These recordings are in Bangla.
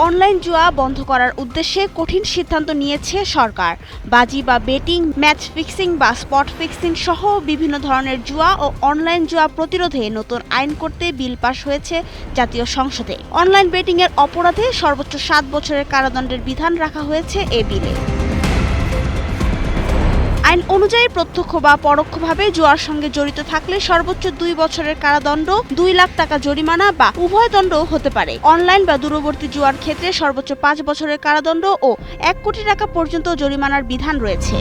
অনলাইন জুয়া বন্ধ করার উদ্দেশ্যে কঠিন সিদ্ধান্ত নিয়েছে সরকার। বাজি বা বেটিং, ম্যাচ ফিক্সিং বা স্পট ফিক্সিং সহ বিভিন্ন ধরনের জুয়া ও অনলাইন জুয়া প্রতিরোধে নতুন আইন করতে বিল পাস হয়েছে জাতীয় সংসদে। অনলাইন বেটিং এর অপরাধে সর্বোচ্চ 7 বছরের কারাদণ্ডের বিধান রাখা হয়েছে এ বিলে। আইন অনুযায়ী প্রত্যক্ষ বা পরোক্ষভাবে জুয়ার সঙ্গে জড়িত থাকলে সর্বোচ্চ 2 বছরের কারাদণ্ড, 2 লাখ টাকা জরিমানা বা উভয় দণ্ড হতে পারে। অনলাইন বা দূরবর্তী জুয়ার ক্ষেত্রে সর্বোচ্চ 5 বছরের কারাদণ্ড ও 1 কোটি টাকা পর্যন্ত জরিমানার বিধান রয়েছে।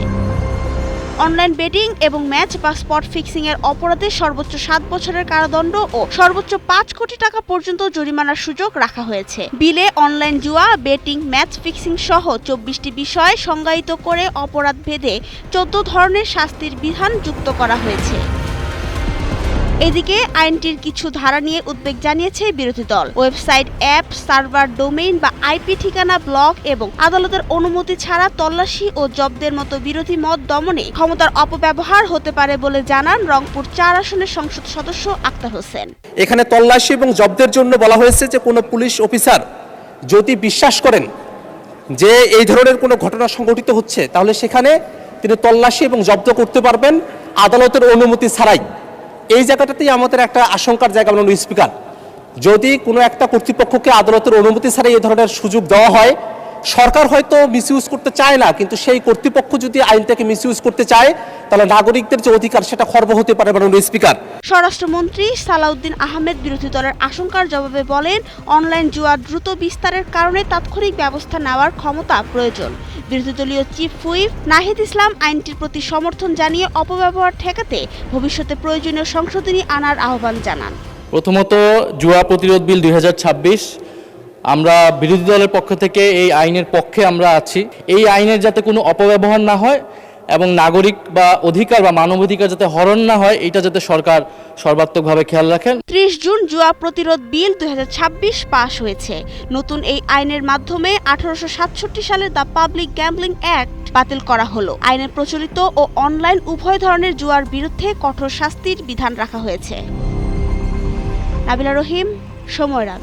অনলাইন বেটিং এবং ম্যাচ বা স্পট ফিক্সিং এর অপরাধে সর্বোচ্চ 7 বছরের কারাদণ্ড ও সর্বোচ্চ 5 কোটি টাকা পর্যন্ত জরিমানার সুযোগ রাখা হয়েছে। বিলে অনলাইন জুয়া, বেটিং, ম্যাচ ফিক্সিং সহ 24টি বিষয় সংজ্ঞায়িত করে অপরাধ ভেদে 14 ধরনের শাস্তির বিধান যুক্ত করা হয়েছে। এদিকে আইনটির কিছু ধারা নিয়ে উদ্বেগ জানিয়েছে বিরোধী দল। ওয়েবসাইট, অ্যাপ, সার্ভার, ডোমেইন বা আইপি ঠিকানা ব্লক এবং আদালতের অনুমতি ছাড়া তল্লাশি ও জব্দের মতো বিরোধী মত দমনে ক্ষমতার অপব্যবহার হতে পারে বলে জানান রংপুর 4 আসনের সংসদ সদস্য আক্তার হোসেন। এখানে তল্লাশি এবং জব্দের জন্য বলা হয়েছে যে কোনো পুলিশ অফিসার যদি বিশ্বাস করেন যে এই ধরনের কোনো ঘটনা সংঘটিত হচ্ছে, তাহলে সেখানে তিনি তল্লাশি এবং জব্দ করতে পারবেন আদালতের অনুমতি ছাড়াই। এই জায়গাটাতেই আমাদের একটা আশঙ্কার জায়গা, মাননীয় স্পিকার, যদি কোনো একটা কর্তৃপক্ষকে আদালতের অনুমতি ছাড়াই এই ধরনের সুযোগ দেওয়া হয়, সরকার হয়তো মিসইউজ করতে চায় না, কিন্তু সেই কর্তৃপক্ষ যদি আইনটাকে মিসইউজ করতে চায়, তাহলে নাগরিকদের যে অধিকার সেটা খর্ব হতে পারে। মাননীয় স্পিকার, স্বরাষ্ট্রমন্ত্রী সালাউদ্দিন আহমেদ বিরোধী দলের আশঙ্কার জবাবে বলেন, অনলাইন জুয়া দ্রুত বিস্তারের কারণে তাৎক্ষণিক ব্যবস্থা নেওয়ার ক্ষমতা প্রয়োজন। বিরোধী দলীয় চিফ হুইপ নাহিদ ইসলাম আইনটির প্রতি সমর্থন জানিয়ে অপব্যবহার ঠেকাতে ভবিষ্যতে প্রয়োজনীয় সংশোধনী আনার আহ্বান জানান। প্রথমত, জুয়া প্রতিরোধ বিল 2026, আমরা বিরোধী দলের পক্ষ থেকে এই আইনের পক্ষে আমরা আছি। এই আইনের যাতে কোনো অপব্যবহার না হয় এবং নাগরিক বা অধিকার বা মানবাধিকার যাতে হরণ না হয়, এটা যাতে সরকার সর্বাত্মকভাবে খেয়াল রাখেন। 30 জুন জুয়া প্রতিরোধ বিল 2026 পাশ হয়েছে। নতুন এই আইনের মাধ্যমে 1867 সালের দ্য পাবলিক গ্যাম্বলিং অ্যাক্ট বাতিল করা হলো। আইনে প্রচলিত ও অনলাইন উভয় ধরনের জুয়ার বিরুদ্ধে কঠোর শাস্তির বিধান রাখা হয়েছে। নাবিলা রহিম, সময় রাত।